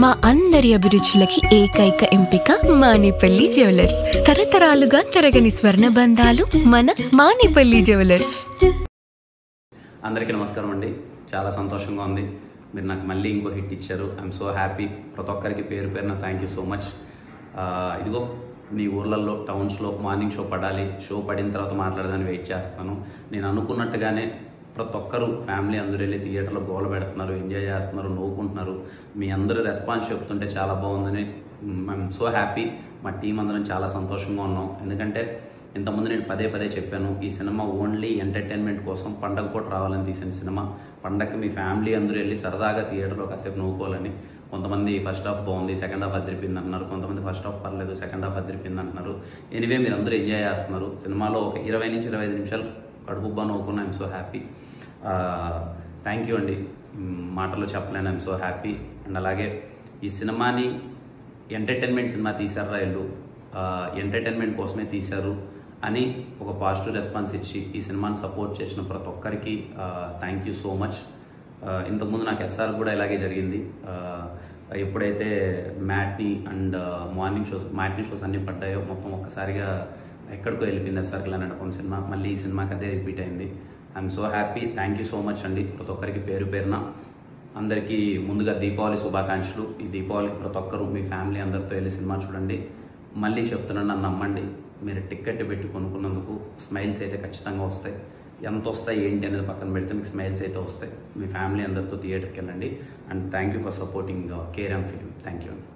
మా అందరి అభిరుచులకి ఏకైక ఎంపిక మానేపల్లి జ్యువెలర్స్. తరతరాలుగా తరగని స్వర్ణ బంధాలు మన మానేపల్లి జ్యువెలర్స్. అందరికీ నమస్కారం అండి. చాలా సంతోషంగా ఉంది. మీరు నాకు మళ్ళీ ఇంకో హిట్ ఇచ్చారు. I'm so happy. ప్రతి ఒక్కరికి పేరు పేరున థ్యాంక్ యూ సో మచ్. ఇదిగో మీ ఊర్లలో టౌన్స్లో మార్నింగ్ షో పడాలి, షో పడిన తర్వాత మాట్లాడదాన్ని వెయిట్ చేస్తాను. నేను అనుకున్నట్టుగానే ప్రతి ఒక్కరు ఫ్యామిలీ అందరూ వెళ్ళి థియేటర్లో గోల పెడుతున్నారు, ఎంజాయ్ చేస్తున్నారు, నవ్వుకుంటున్నారు. మీ అందరూ రెస్పాన్స్ చెప్తుంటే చాలా బాగుందని ఐఎమ్ సో హ్యాపీ. మా టీం అందరం చాలా సంతోషంగా ఉన్నాం. ఎందుకంటే ఇంతకుముందు నేను పదే పదే చెప్పాను, ఈ సినిమా ఓన్లీ ఎంటర్టైన్మెంట్ కోసం పండగ పూట రావాలని తీసిన సినిమా. పండగకి మీ ఫ్యామిలీ అందరూ వెళ్ళి సరదాగా థియేటర్లో కాసేపు నవ్వుకోవాలని. కొంతమంది ఫస్ట్ హాఫ్ బాగుంది, సెకండ్ హాఫ్ అదిరిపోయింది అంటున్నారు. కొంతమంది ఫస్ట్ హాఫ్ పర్లేదు, సెకండ్ హాఫ్ అదిరిపోయింది అంటున్నారు. ఎనీవే మీరు అందరూ ఎంజాయ్ చేస్తున్నారు. సినిమాలో ఒక 20 నుంచి 25 నిమిషాలు కడుపుబ్బా నవ్వుకున్నా. I'm so happy. Thank you అండి. మాటల్లో చెప్పలేను. I'm so happy. అండ్ అలాగే ఈ సినిమాని ఎంటర్టైన్మెంట్ సినిమా తీశారా వీళ్ళు, ఎంటర్టైన్మెంట్ కోసమే తీశారు అని ఒక పాజిటివ్ రెస్పాన్స్ ఇచ్చి ఈ సినిమాని సపోర్ట్ చేసిన ప్రతి ఒక్కరికి థ్యాంక్ యూ సో మచ్. ఇంతకుముందు నాకు ఎస్ఆర్ కూడా ఇలాగే జరిగింది. ఎప్పుడైతే మ్యాట్ని అండ్ మ్యాట్ని షోస్ అన్నీ పడ్డాయో మొత్తం ఒక్కసారిగా ఎక్కడికో వెళ్ళిపోయింది ఎస్ఆర్కి అనుకున్న సినిమా. మళ్ళీ ఈ సినిమాకి అదే రిపీట్ అయింది. I'm so happy. Thank you so much అండి ప్రతి ఒక్కరికి పేరు పేరున. అందరికీ ముందుగా దీపావళి శుభాకాంక్షలు. ఈ దీపావళికి ప్రతి ఒక్కరు మీ ఫ్యామిలీ అందరితో వెళ్ళి సినిమా చూడండి. మళ్ళీ చెప్తున్నాను, నన్ను నమ్మండి. మీరు టికెట్ పెట్టి కొనుక్కున్నందుకు స్మైల్స్ అయితే ఖచ్చితంగా వస్తాయి. ఎంత వస్తాయి ఏంటి అనేది పక్కన పెడితే మీకు స్మైల్స్ అయితే వస్తాయి. మీ ఫ్యామిలీ అందరితో థియేటర్కి వెళ్ళండి. And thank you for supporting KRM film. Thank you అండి.